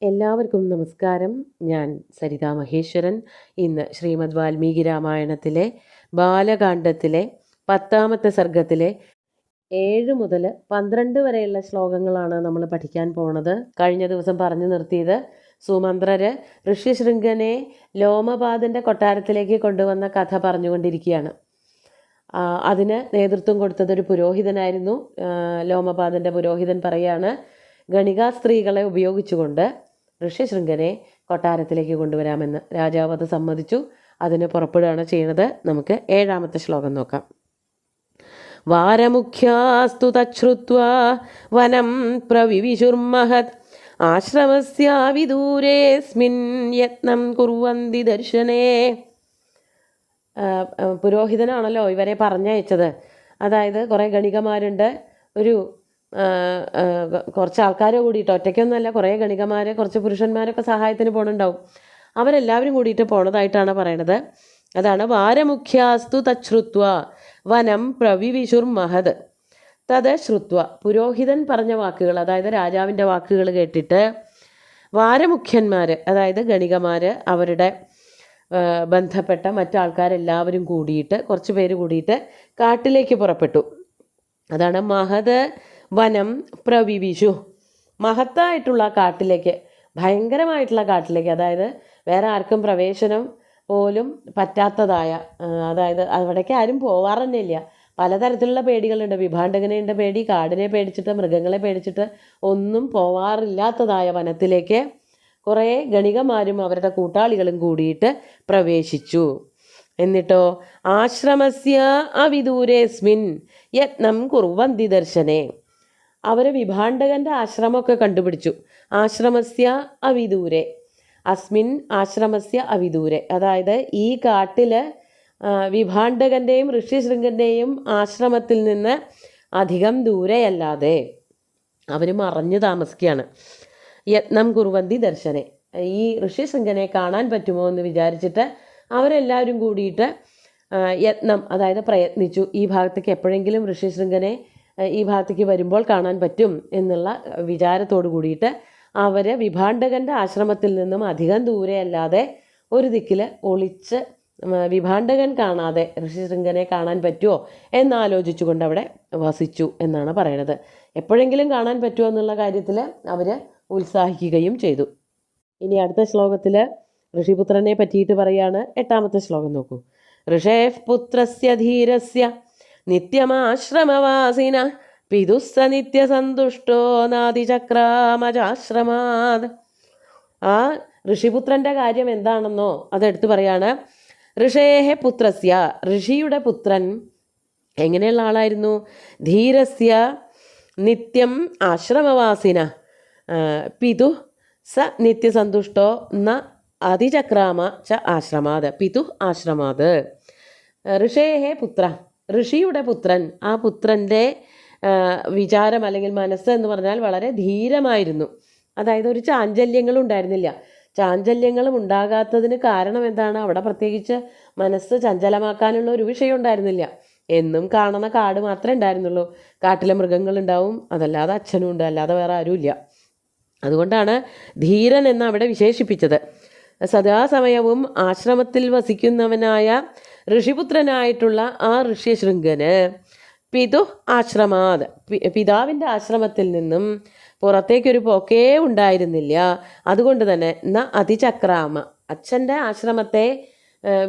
എല്ലാവർക്കും നമസ്കാരം. ഞാൻ സരിത മഹേശ്വരൻ. ഇന്ന് ശ്രീമദ് വാൽമീകി രാമായണത്തിലെ ബാലകാണ്ഡത്തിലെ 10ാമത്തെ സർഗത്തിലെ 7 മുതൽ 12 വരെയുള്ള ശ്ലോകങ്ങളാണ് നമ്മൾ പഠിക്കാൻ പോണത്. കഴിഞ്ഞ ദിവസം പറഞ്ഞു നിർത്തിയത് സുമന്ത്രര് ഋഷ്യശൃംഖനെ ലോമപാദൻ്റെ കൊട്ടാരത്തിലേക്ക് കൊണ്ടുവന്ന കഥ പറഞ്ഞുകൊണ്ടിരിക്കുകയാണ്. അതിന് നേതൃത്വം കൊടുത്തതൊരു പുരോഹിതനായിരുന്നു. ലോമപാദൻ്റെ പുരോഹിതൻ പറയാണ്, ഗണികാ സ്ത്രീകളെ ഉപയോഗിച്ചുകൊണ്ട് ഋഷ്യശൃംഖനെ കൊട്ടാരത്തിലേക്ക് കൊണ്ടുവരാമെന്ന്. രാജാവ് അത് സമ്മതിച്ചു. അതിന് പുറപ്പെടുകയാണ് ചെയ്യുന്നത്. നമുക്ക് 7ാമത്തെ ശ്ലോകം നോക്കാം. വാരമുഖ്യാസ്തു തശ്രുത്വാ വനം പ്രവിവിശുർമഹത് ആശ്രമസ്യാവിദൂരേസ്മിൻ യത്നം കുർവന്തി ദർശനേ. പുരോഹിതനാണല്ലോ ഇവരെ പറഞ്ഞയച്ചത്. അതായത് കുറേ ഗണികമാരുണ്ട്, ഒരു കുറച്ച് ആൾക്കാരെ കൂടിയിട്ട്, ഒറ്റയ്ക്കൊന്നുമല്ല, കുറേ ഗണികമാർ, കുറച്ച് പുരുഷന്മാരൊക്കെ സഹായത്തിന് പോകണുണ്ടാവും. അവരെല്ലാവരും കൂടിയിട്ട് പോണതായിട്ടാണ് പറയണത്. അതാണ് വാരമുഖ്യാസ്തു തശ്രുത്വ വനം പ്രവിവിശുർ മഹത് തത് ശ്രുത്വ. പുരോഹിതൻ പറഞ്ഞ വാക്കുകൾ, അതായത് രാജാവിൻ്റെ വാക്കുകൾ കേട്ടിട്ട് വാരമുഖ്യന്മാർ, അതായത് ഗണികമാർ, അവരുടെ ബന്ധപ്പെട്ട മറ്റാൾക്കാരെല്ലാവരും കൂടിയിട്ട്, കുറച്ച് പേര് കൂടിയിട്ട് കാട്ടിലേക്ക് പുറപ്പെട്ടു. അതാണ് മഹത് വനം പ്രവിവിശു. മഹത്തായിട്ടുള്ള കാട്ടിലേക്ക്, ഭയങ്കരമായിട്ടുള്ള കാട്ടിലേക്ക്, അതായത് വേറെ ആർക്കും പ്രവേശനം പോലും പറ്റാത്തതായ, അതായത് അവിടേക്ക് ആരും പോവാറ് തന്നെ ഇല്ല. പലതരത്തിലുള്ള പേടികളുണ്ട്. വിഭാണ്ഡകനെയുണ്ട് പേടി, കാടിനെ പേടിച്ചിട്ട്, മൃഗങ്ങളെ പേടിച്ചിട്ട് ഒന്നും പോവാറില്ലാത്തതായ വനത്തിലേക്ക് കുറേ ഗണികമാരും അവരുടെ കൂട്ടാളികളും കൂടിയിട്ട് പ്രവേശിച്ചു. എന്നിട്ടോ ആശ്രമസ്യ അവിദൂരേസ്മിൻ യത്നം കുർവന്തി ദർശനേ. അവർ വിഭാണ്ഡകൻ്റെ ആശ്രമമൊക്കെ കണ്ടുപിടിച്ചു. ആശ്രമസ്യ അവിദൂരെ, അസ്മിൻ ആശ്രമസ്യ അവിദൂരെ, അതായത് ഈ കാട്ടിൽ വിഭാണ്ഡകൻ്റെയും ഋഷ്യശൃംഖൻ്റെയും ആശ്രമത്തിൽ നിന്ന് അധികം ദൂരെയല്ലാതെ അവർ മറഞ്ഞു താമസിക്കുകയാണ്. യത്നം കുർവന്തി ദർശനെ, ഈ ഋഷ്യശൃംഖനെ കാണാൻ പറ്റുമോ എന്ന് വിചാരിച്ചിട്ട് അവരെല്ലാവരും കൂടിയിട്ട് യത്നം, അതായത് പ്രയത്നിച്ചു. ഈ ഭാഗത്തേക്ക് എപ്പോഴെങ്കിലും ഋഷ്യശൃംഖനെ ഈ ഭാഗത്തേക്ക് വരുമ്പോൾ കാണാൻ പറ്റും എന്നുള്ള വിചാരത്തോടു കൂടിയിട്ട് അവർ വിഭാണ്ഡകൻ്റെ ആശ്രമത്തിൽ നിന്നും അധികം ദൂരെയല്ലാതെ ഒരു ദിക്കിൽ ഒളിച്ച് വിഭാണ്ഡകൻ കാണാതെ ഋഷ്യശൃംഖനെ കാണാൻ പറ്റുമോ എന്നാലോചിച്ചു കൊണ്ട് അവിടെ വസിച്ചു എന്നാണ് പറയണത്. എപ്പോഴെങ്കിലും കാണാൻ പറ്റുമോ എന്നുള്ള കാര്യത്തിൽ അവർ ഉത്സാഹിക്കുകയും ചെയ്തു. ഇനി അടുത്ത ശ്ലോകത്തിൽ ഋഷിപുത്രനെ പറ്റിയിട്ട് പറയാണ്. 8ാമത്തെ ശ്ലോകം നോക്കൂ. ഋഷേഃ പുത്രസ്യ ധീരസ്യ നിത്യമാശ്രമവാസിന പിതുസ്സ നിത്യസന്തുഷ്ടോ നാദിചക്രാമജാശ്രമാത്. ആ ഋഷിപുത്രൻ്റെ കാര്യം എന്താണെന്നോ അതെടുത്ത് പറയാണ്. ഋഷേഹ പുത്രസ്യ, ഋഷിയുടെ പുത്രൻ എങ്ങനെയുള്ള ആളായിരുന്നു? ധീരസ്യ നിത്യം ആശ്രമവാസിന പിതു സ നിത്യസന്തുഷ്ടോ ന അതിചക്രാമ ച ആശ്രമാത്. പിതു ആശ്രമാത്. ഋഷേഹ പുത്ര, ഋഷിയുടെ പുത്രൻ, ആ പുത്രൻ്റെ വിചാരം അല്ലെങ്കിൽ മനസ്സ് എന്ന് പറഞ്ഞാൽ വളരെ ധീരമായിരുന്നു. അതായത് ഒരു ചാഞ്ചല്യങ്ങളും ഉണ്ടായിരുന്നില്ല. ചാഞ്ചല്യങ്ങളും ഉണ്ടാകാത്തതിന് കാരണം എന്താണ്? അവിടെ പ്രത്യേകിച്ച് മനസ്സ് ചഞ്ചലമാക്കാനുള്ള ഒരു വിഷയം ഉണ്ടായിരുന്നില്ല. എന്നും കാണുന്ന കാട് മാത്രമേ ഉണ്ടായിരുന്നുള്ളൂ. കാട്ടിലെ മൃഗങ്ങളുണ്ടാവും, അതല്ലാതെ അച്ഛനും ഉണ്ട്, അല്ലാതെ വേറെ ആരുമില്ല. അതുകൊണ്ടാണ് ധീരൻ എന്ന് അവിടെ വിശേഷിപ്പിച്ചത്. സദാസമയവും ആശ്രമത്തിൽ വസിക്കുന്നവനായ ഋഷിപുത്രനായിട്ടുള്ള ആ ഋഷ്യശൃംഖന് പിതു ആശ്രമാത്, പിതാവിൻ്റെ ആശ്രമത്തിൽ നിന്നും പുറത്തേക്കൊരു പോക്കേ ഉണ്ടായിരുന്നില്ല. അതുകൊണ്ട് തന്നെ ന അതിചക്രാമ, അച്ഛൻ്റെ ആശ്രമത്തെ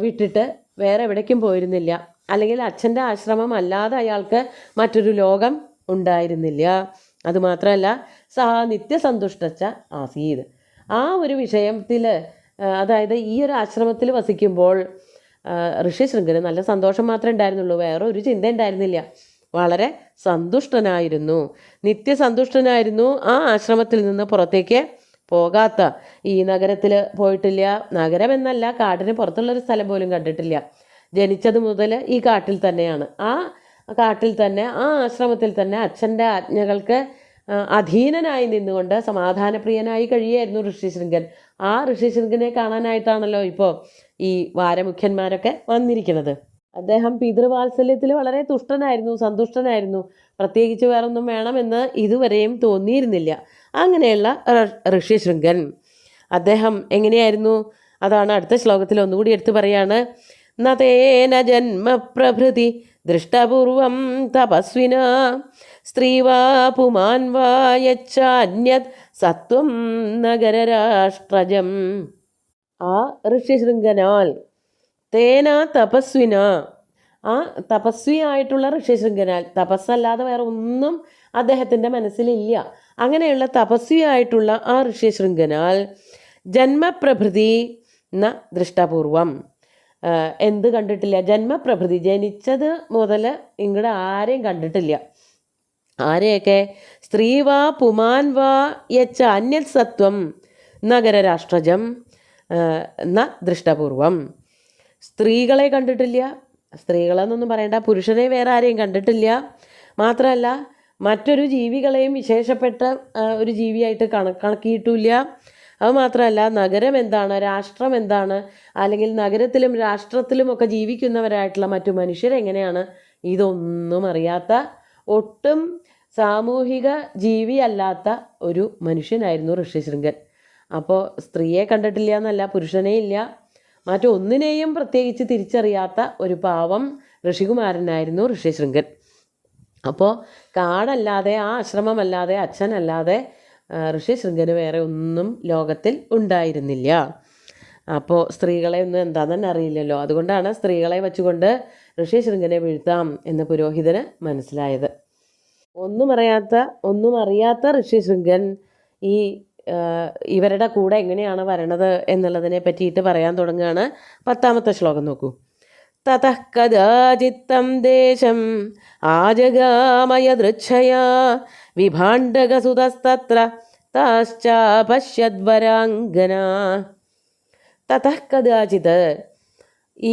വിട്ടിട്ട് വേറെ എവിടേക്കും പോയിരുന്നില്ല. അല്ലെങ്കിൽ അച്ഛൻ്റെ ആശ്രമം അല്ലാതെ അയാൾക്ക് മറ്റൊരു ലോകം ഉണ്ടായിരുന്നില്ല. അതുമാത്രമല്ല സഹ നിത്യസന്തുഷ്ടച്ച ആസീത്. ആ ഒരു വിഷയത്തിൽ, അതായത് ഈ ഒരു ആശ്രമത്തിൽ വസിക്കുമ്പോൾ ഋഷ്യശൃംഖന് നല്ല സന്തോഷം മാത്രമേ ഉണ്ടായിരുന്നുള്ളൂ. വേറെ ഒരു ചിന്ത ഉണ്ടായിരുന്നില്ല. വളരെ സന്തുഷ്ടനായിരുന്നു, നിത്യസന്തുഷ്ടനായിരുന്നു. ആ ആശ്രമത്തിൽ നിന്ന് പുറത്തേക്ക് പോകാത്ത, ഈ നഗരത്തിൽ പോയിട്ടില്ല, നഗരമെന്നല്ല കാടിന് പുറത്തുള്ളൊരു സ്ഥലം പോലും കണ്ടിട്ടില്ല. ജനിച്ചത് മുതൽ ഈ കാട്ടിൽ തന്നെയാണ്. ആ കാട്ടിൽ തന്നെ, ആ ആശ്രമത്തിൽ തന്നെ അച്ഛൻ്റെ ആജ്ഞകൾക്ക് അധീനനായി നിന്നുകൊണ്ട് സമാധാനപ്രിയനായി കഴിയായിരുന്നു ഋഷ്യശൃംഖൻ. ആ ഋഷ്യശൃംഖനെ കാണാനായിട്ടാണല്ലോ ഇപ്പോൾ ഈ വാരമുഖ്യന്മാരൊക്കെ വന്നിരിക്കുന്നത്. അദ്ദേഹം പിതൃവാത്സല്യത്തിൽ വളരെ തുഷ്ടനായിരുന്നു, സന്തുഷ്ടനായിരുന്നു. പ്രത്യേകിച്ച് വേറൊന്നും വേണമെന്ന് ഇതുവരെയും തോന്നിയിരുന്നില്ല. അങ്ങനെയുള്ള ഋഷ്യശൃംഖൻ അദ്ദേഹം എങ്ങനെയായിരുന്നു? അതാണ് അടുത്ത ശ്ലോകത്തിൽ ഒന്നുകൂടി എടുത്തു പറയാണ്. നതേന ജന്മപ്രഭൃതി ദൃഷ്ടപൂർവം തപസ്വിന സ്ത്രീ വാ പുമാൻ വാ യച്ഛാന്യത് സത്വം നഗരരാഷ്ട്രജം. ആ ഋഷ്യശൃംഖനാൽ തേന തപസ്വിന, ആ തപസ്വിയായിട്ടുള്ള ഋഷ്യശൃംഖനാൽ, തപസ്സല്ലാതെ വേറെ ഒന്നും അദ്ദേഹത്തിൻ്റെ മനസ്സിലില്ല. അങ്ങനെയുള്ള തപസ്വിയായിട്ടുള്ള ആ ഋഷ്യശൃംഖനാൽ ജന്മപ്രഭൃതി ന ദൃഷ്ടപൂർവം, എന്ത് കണ്ടിട്ടില്ല? ജന്മപ്രഭൃതി, ജനിച്ചത് മുതൽ ഇങ്ങോട്ട് ആരെയും കണ്ടിട്ടില്ല. ആരെയൊക്കെ? സ്ത്രീ വാ പുമാൻ വാ യച്ച അന്യത് സത്വം നഗരരാഷ്ട്രജം ന ദൃഷ്ടപൂർവം. സ്ത്രീകളെ കണ്ടിട്ടില്ല, സ്ത്രീകളെന്നൊന്നും പറയണ്ട, പുരുഷനെ വേറെ ആരെയും കണ്ടിട്ടില്ല. മാത്രമല്ല മറ്റൊരു ജീവികളെയും വിശേഷപ്പെട്ട ഒരു ജീവിയായിട്ട് കണക്കിയിട്ടില്ല. അതുമാത്രമല്ല നഗരം എന്താണ്, രാഷ്ട്രം എന്താണ്, അല്ലെങ്കിൽ നഗരത്തിലും രാഷ്ട്രത്തിലും ഒക്കെ ജീവിക്കുന്നവരായിട്ടുള്ള മറ്റു മനുഷ്യരെങ്ങനെയാണ്, ഇതൊന്നും അറിയാത്ത, ഒട്ടും സാമൂഹിക ജീവിയല്ലാത്ത ഒരു മനുഷ്യനായിരുന്നു ഋഷ്യശൃംഖൻ. അപ്പോൾ സ്ത്രീയെ കണ്ടിട്ടില്ല എന്നല്ല, പുരുഷനെ ഇല്ല, മറ്റൊന്നിനെയും പ്രത്യേകിച്ച് തിരിച്ചറിയാത്ത ഒരു പാവം ഋഷികുമാരനായിരുന്നു ഋഷ്യശൃംഖൻ. അപ്പോൾ കാടല്ലാതെ, ആ ആശ്രമമല്ലാതെ, അച്ഛനല്ലാതെ ഋഷ്യശൃംഖന് വേറെ ഒന്നും ലോകത്തിൽ ഉണ്ടായിരുന്നില്ല. അപ്പോൾ സ്ത്രീകളെ ഒന്നും എന്താണെന്ന് തന്നെ അറിയില്ലല്ലോ. അതുകൊണ്ടാണ് സ്ത്രീകളെ വെച്ചുകൊണ്ട് ഋഷ്യശൃംഖനെ വീഴ്ത്താം എന്ന് പുരോഹിതന് മനസ്സിലായത്. ഒന്നും അറിയാത്ത ഋഷ്യശൃംഖൻ ഈ ഇവരുടെ കൂടെ എങ്ങനെയാണ് വരണത് എന്നുള്ളതിനെ പറ്റിയിട്ട് പറയാൻ തുടങ്ങുകയാണ്. 10ാമത്തെ ശ്ലോകം നോക്കൂ. തതഃ കദാചിത്തം ദേശം ആജഗാമയദൃച്ഛയാ വിഭാണ്ഡകസുതസ്തത്ര താശ്ചാപശ്യദ്വരാംഗന. തതഃ കദാചിത്,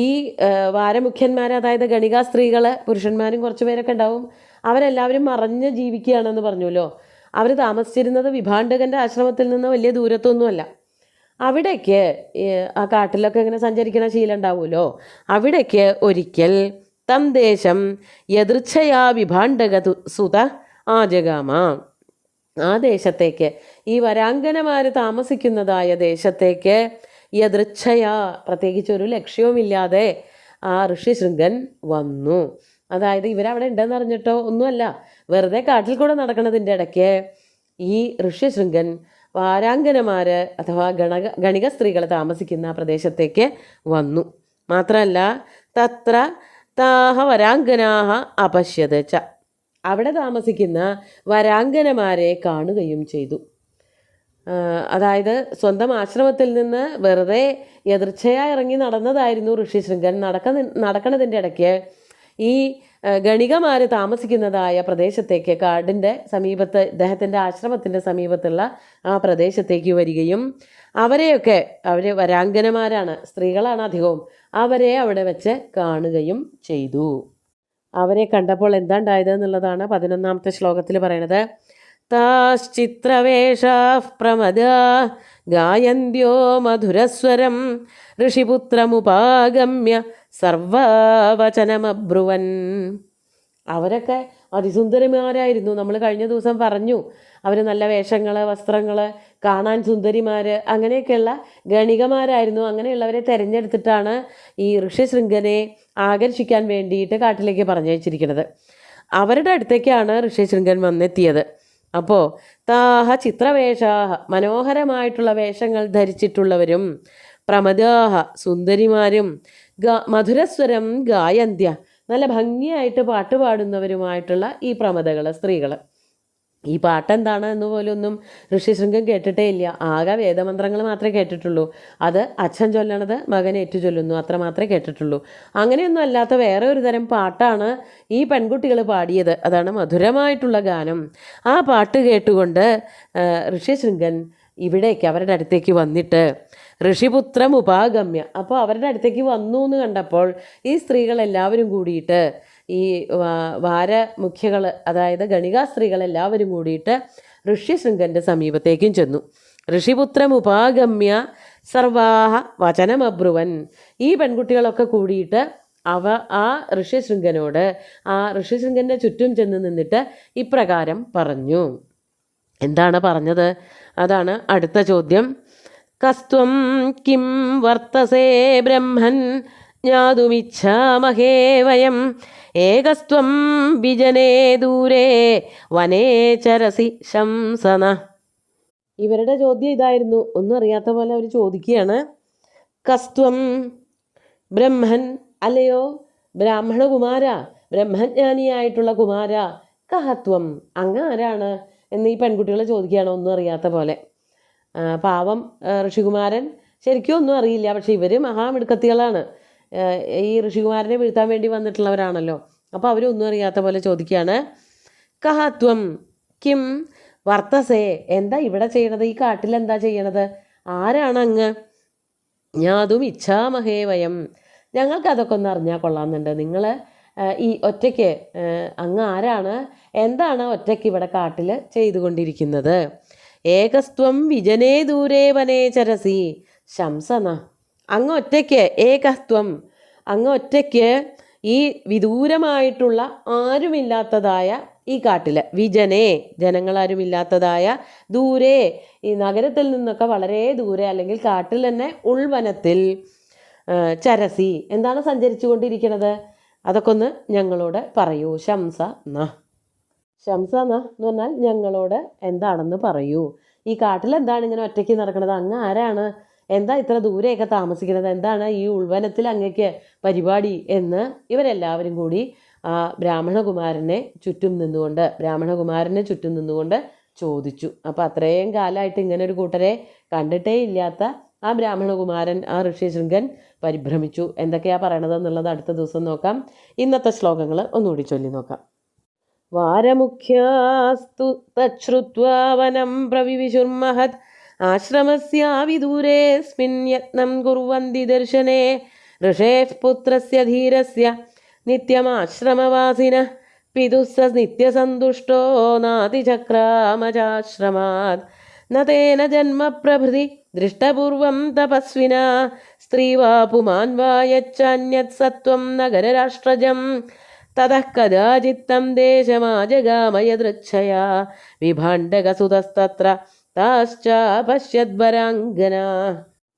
ഈ വാരമുഖ്യന്മാർ, അതായത് ഗണികാ സ്ത്രീകൾ, പുരുഷന്മാരും കുറച്ച് പേരൊക്കെ ഉണ്ടാവും, അവരെല്ലാവരും മറഞ്ഞ് ജീവിക്കുകയാണെന്ന് പറഞ്ഞല്ലോ. അവർ താമസിച്ചിരുന്നത് വിഭാണ്ഡകൻ്റെ ആശ്രമത്തിൽ നിന്ന് വലിയ ദൂരത്തൊന്നുമല്ല. അവിടേക്ക് ആ കാട്ടിലൊക്കെ ഇങ്ങനെ സഞ്ചരിക്കുന്ന ശീലം ഉണ്ടാവുമല്ലോ. അവിടേക്ക് ഒരിക്കൽ തം ദേശം യദൃച്ഛയാ വിഭാണ്ഡക സുത ആജഗാമ, ആ ദേശത്തേക്ക്, ഈ വരാംഗനമാർ താമസിക്കുന്നതായ ദേശത്തേക്ക് യദൃച്ഛയാ, പ്രത്യേകിച്ചൊരു ലക്ഷ്യവുമില്ലാതെ ആ ഋഷ്യശൃംഖൻ വന്നു. അതായത് ഇവരവിടെ ഉണ്ടെന്ന് അറിഞ്ഞിട്ടോ ഒന്നുമല്ല, വെറുതെ കാട്ടിൽ കൂടെ നടക്കുന്നതിൻ്റെ ഇടയ്ക്ക് ഈ ഋഷ്യശൃംഖൻ വാരാംഗനമാർ അഥവാ ഗണിക സ്ത്രീകൾ താമസിക്കുന്ന പ്രദേശത്തേക്ക് വന്നു. മാത്രമല്ല തത്ര താഹ വരാംഗനാഹ അപശ്യത് ച, അവിടെ താമസിക്കുന്ന വരാംഗനമാരെ കാണുകയും ചെയ്തു. അതായത് സ്വന്തം ആശ്രമത്തിൽ നിന്ന് വെറുതെ യദൃച്ഛയായി ഇറങ്ങി നടന്നതായിരുന്നു ഋഷ്യശൃംഖൻ. നടക്കുന്നതിൻ്റെ ഇടയ്ക്ക് ഈ ഗണികമാർ താമസിക്കുന്നതായ പ്രദേശത്തേക്ക്, കാടിൻ്റെ സമീപത്ത്, ഇദ്ദേഹത്തിൻ്റെ ആശ്രമത്തിൻ്റെ സമീപത്തുള്ള ആ പ്രദേശത്തേക്ക് വരികയും അവർ വരാംഗനമാരാണ്, സ്ത്രീകളാണ് അധികവും, അവരെ അവിടെ വെച്ച് കാണുകയും ചെയ്തു. അവരെ കണ്ടപ്പോൾ എന്താ ഉണ്ടായത് എന്നുള്ളതാണ് 11ാമത്തെ ശ്ലോകത്തിൽ പറയണത്. താശ്ചിത്രവേഷാഃ പ്രമദാ ഗായന്ത്യോ മധുരസ്വരം ഋഷിപുത്രമുപാഗമ്യ സർവവചനമബ്രുവൻ. അവരൊക്കെ അതിസുന്ദരിമാരായിരുന്നു. നമ്മൾ കഴിഞ്ഞ ദിവസം പറഞ്ഞു, അവർ നല്ല വേഷങ്ങൾ, വസ്ത്രങ്ങൾ, കാണാൻ സുന്ദരിമാർ, അങ്ങനെയൊക്കെയുള്ള ഗണികമാരായിരുന്നു. അങ്ങനെയുള്ളവരെ തിരഞ്ഞെടുത്തിട്ടാണ് ഈ ഋഷ്യശൃംഖനെ ആകർഷിക്കാൻ വേണ്ടിയിട്ട് കാട്ടിലേക്ക് പറഞ്ഞയച്ചിരിക്കുന്നത്. അവരുടെ അടുത്തേക്കാണ് ഋഷ്യശൃംഖൻ വന്നെത്തിയത്. അപ്പോൾ താഹ ചിത്രവേഷാഹ, മനോഹരമായിട്ടുള്ള വേഷങ്ങൾ ധരിച്ചിട്ടുള്ളവരും, പ്രമദാഹ സുന്ദരിമാരും, മധുരസ്വരം ഗായന്ത്യ, നല്ല ഭംഗിയായിട്ട് പാട്ട് പാടുന്നവരുമായിട്ടുള്ള ഈ പ്രമദകൾ, സ്ത്രീകൾ. ഈ പാട്ടെന്താണ് എന്ന് പോലും ഒന്നും ഋഷ്യശൃംഖൻ കേട്ടിട്ടേ ഇല്ല. ആകെ വേദമന്ത്രങ്ങൾ മാത്രമേ കേട്ടിട്ടുള്ളൂ. അത് അച്ഛൻ ചൊല്ലണത് മകൻ ഏറ്റു ചൊല്ലുന്നു, അത്ര മാത്രമേ കേട്ടിട്ടുള്ളൂ. അങ്ങനെയൊന്നും അല്ലാത്ത വേറെ ഒരു തരം പാട്ടാണ് ഈ പെൺകുട്ടികൾ പാടിയത്. അതാണ് മധുരമായിട്ടുള്ള ഗാനം. ആ പാട്ട് കേട്ടുകൊണ്ട് ഋഷ്യശൃംഖൻ ഇവിടേക്ക്, അവരുടെ അടുത്തേക്ക് വന്നിട്ട് ഋഷിപുത്രം ഉപാഗമ്യ, അപ്പോൾ അവരുടെ അടുത്തേക്ക് വന്നു എന്ന് കണ്ടപ്പോൾ ഈ സ്ത്രീകളെല്ലാവരും കൂടിയിട്ട്, ഈ വാരമുഖ്യകൾ, അതായത് ഗണികാ സ്ത്രീകളെല്ലാവരും കൂടിയിട്ട് ഋഷ്യശൃംഖൻ്റെ സമീപത്തേക്കും ചെന്നു. ഋഷിപുത്രം ഉപാഗമ്യ സർവാഹ വചനമബ്രുവൻ. ഈ പെൺകുട്ടികളൊക്കെ കൂടിയിട്ട് ആ ഋഷ്യശൃംഖനോട്, ആ ഋഷ്യശൃംഖൻ്റെ ചുറ്റും ചെന്ന് നിന്നിട്ട് ഇപ്രകാരം പറഞ്ഞു. എന്താണ് പറഞ്ഞത്? അതാണ് അടുത്ത ചോദ്യം. കസ്ത്വം കിം വർത്തസേ ബ്രഹ്മൻ ജ്ഞാതുമിച്ഛാമഹേ വയം ഏകസ്ത്വം വിജനേ ദൂരേ വനേ ചരസി ശംസന. ഇവരുടെ ചോദ്യം ഇതായിരുന്നു. ഒന്നും അറിയാത്ത പോലെ അവർ ചോദിക്കുകയാണ്. കസ്ത്വം ബ്രഹ്മൻ, അല്ലയോ ബ്രാഹ്മണകുമാര, ബ്രഹ്മജ്ഞാനിയായിട്ടുള്ള കുമാര, കഹത്വം, അങ്ങ് ആരാണ് എന്ന് ഈ പെൺകുട്ടികളെ ചോദിക്കുകയാണ് ഒന്നും അറിയാത്ത പോലെ. പാവം ഋഷികുമാരൻ ശരിക്കും ഒന്നും അറിയില്ല. പക്ഷെ ഇവർ മഹാമിടുക്കത്തികളാണ്. ഈ ഋഷികുമാരനെ വീഴ്ത്താൻ വേണ്ടി വന്നിട്ടുള്ളവരാണല്ലോ. അപ്പോൾ അവരൊന്നും അറിയാത്ത പോലെ ചോദിക്കുകയാണ്. കഹത്വം കിം വർത്തസേ, എന്താ ഇവിടെ ചെയ്യണത്? ഈ കാട്ടിൽ എന്താ ചെയ്യണത്? ആരാണ് അങ്ങ്? ഞാതും ഇച്ഛാമഹേ വയം, ഞങ്ങൾക്കതൊക്കെ ഒന്ന് അറിഞ്ഞാൽ കൊള്ളാമെന്നുണ്ട്. നിങ്ങൾ ഈ ഒറ്റയ്ക്ക് അങ്ങ് ആരാണ്? എന്താണ് ഒറ്റയ്ക്ക് ഇവിടെ കാട്ടിൽ ചെയ്തുകൊണ്ടിരിക്കുന്നത്? ഏകസ്ത്വം വിജനേ ദൂരേ വനേ ചരസി ശംസന. അങ്ങ് ഒറ്റയ്ക്ക്, ഏകസ്ത്വം, അങ്ങ് ഒറ്റയ്ക്ക് ഈ വിദൂരമായിട്ടുള്ള ആരുമില്ലാത്തതായ ഈ കാട്ടിൽ, വിജനേ, ജനങ്ങളാരുമില്ലാത്തതായ, ദൂരെ, ഈ നഗരത്തിൽ നിന്നൊക്കെ വളരെ ദൂരെ, അല്ലെങ്കിൽ കാട്ടിൽ തന്നെ ഉൾവനത്തിൽ, ചരസി, എന്താണ് സഞ്ചരിച്ചു കൊണ്ടിരിക്കുന്നത്? അതൊക്കെ ഒന്ന് ഞങ്ങളോട് പറയൂ. ശംസന, ശംസന എന്ന് പറഞ്ഞാൽ ഞങ്ങളോട് എന്താണെന്ന് പറയൂ. ഈ കാട്ടിൽ എന്താണ് ഇങ്ങനെ ഒറ്റയ്ക്ക് നടക്കുന്നത്? അങ്ങ് ആരാണ്? എന്താ ഇത്ര ദൂരെയൊക്കെ താമസിക്കുന്നത്? എന്താണ് ഈ ഉൾവനത്തിൽ അങ്ങക്ക് പരിപാടി എന്ന് ഇവരെല്ലാവരും കൂടി ആ ബ്രാഹ്മണകുമാരനെ ചുറ്റും നിന്നുകൊണ്ട് ചോദിച്ചു. അപ്പോൾ അത്രയും കാലമായിട്ട് ഇങ്ങനെ ഒരു കൂട്ടരെ കണ്ടിട്ടേ ഇല്ലാത്ത ആ ബ്രാഹ്മണകുമാരൻ, ആ ഋഷ്യശൃംഗൻ പരിഭ്രമിച്ചു. എന്തൊക്കെയാണ് പറയണത് എന്നുള്ളത് അടുത്ത ദിവസം നോക്കാം. ഇന്നത്തെ ശ്ലോകങ്ങൾ ഒന്നുകൂടി ചൊല്ലി നോക്കാം. വാരമുഖ്യാസ്തു തശ്രുത്വാ വനം പ്രവിവിശുർമഹത് ആശ്രമസ്യാവിദൂരേസ്മിൻ യത്നം കുർവന്തി ദർശനേ ഋഷേഃ പുത്രസ്യ ധീരസ്യ നിത്യമാശ്രമവാസിനഃ പിതുഃ സ നിത്യസന്തുഷ്ടോ നാതിചക്രാമചാശ്രമാത് ന തേന ജന്മ പ്രഭൃതി ദൃഷ്ടപൂർവം തപസ്വിനാ സ്ത്രീ വാ പുമാൻ വാ യച്ഛാന്യത് സത്വം നഗരരാഷ്ട്രജം തതഃ കദാചിത്തം ദേശമാജഗാമയദൃച്ഛയാ വിഭാണ്ഡകസുതസ്തത്ര താശ്ചാപശ്യദ്വരാംഗനാ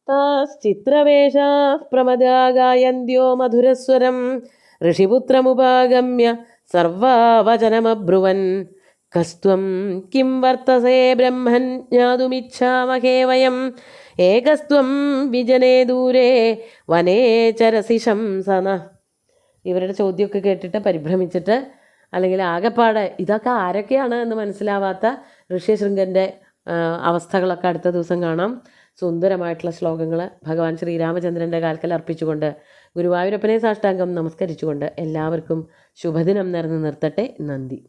താശ്ചിത്രവേഷാഃ പ്രമദാ ഗായന്ത്യോ മധുരസ്വരം ഋഷിപുത്രമുപാഗമ്യ സർവാവചനമബ്രുവൻ കസ്ത്വം കിം വർത്തസേ ബ്രഹ്മൻ ജ്ഞാതുമിച്ഛാമഹേ വയം ഏകസ്ത്വം വിജനേ ദൂരേ വനേ ചരസി ശംസന. ഇവരുടെ ചോദ്യമൊക്കെ കേട്ടിട്ട് പരിഭ്രമിച്ചിട്ട്, അല്ലെങ്കിൽ ആകെപ്പാടെ ഇതൊക്കെ ആരൊക്കെയാണ് എന്ന് മനസ്സിലാവാത്ത ഋഷ്യശൃംഗൻ്റെ അവസ്ഥകളൊക്കെ അടുത്ത ദിവസം കാണാം. സുന്ദരമായിട്ടുള്ള ശ്ലോകങ്ങൾ ഭഗവാൻ ശ്രീരാമചന്ദ്രൻ്റെ കാൽക്കൽ അർപ്പിച്ചുകൊണ്ട്, ഗുരുവായൂരപ്പനെ സാഷ്ടാംഗം നമസ്കരിച്ചുകൊണ്ട് എല്ലാവർക്കും ശുഭദിനം നേർന്ന് നിർത്തട്ടെ. നന്ദി.